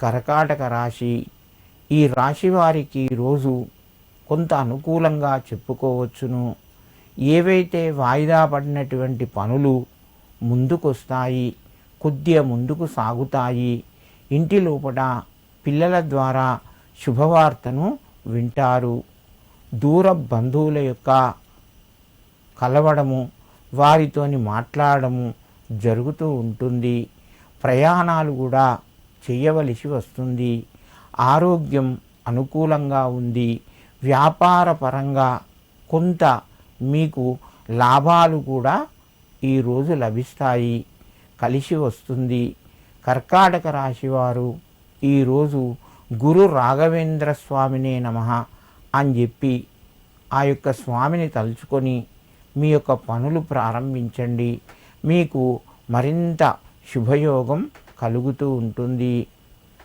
కర్కాటక రాశి. ఈ రాశి వారికి రోజు కొంత అనుకూలంగా చెప్పుకోవచ్చును. ఏవైతే వాయిదా పడినటువంటి పనులు ముందుకొస్తాయి, కొద్దిగా ముందుకు సాగుతాయి. ఇంటి లోపల పిల్లల ద్వారా శుభవార్తను వింటారు. దూర బంధువుల యొక్క కలవడము, వారితోని మాట్లాడము జరుగుతూ ఉంటుంది. ప్రయాణాలు కూడా చేయవలసి వస్తుంది. ఆరోగ్యం అనుకూలంగా ఉంది. వ్యాపార పరంగా కొంత మీకు లాభాలు కూడా ఈరోజు లభిస్తాయి, కలిసి వస్తుంది. కర్కాటక రాశివారు ఈరోజు గురు రాఘవేంద్ర స్వామినే నమః అని చెప్పి ఆ యొక్క స్వామిని తలుచుకొని మీ యొక్క పనులు ప్రారంభించండి. మీకు మరింత శుభయోగం కలుగుతూ ఉంటుంది.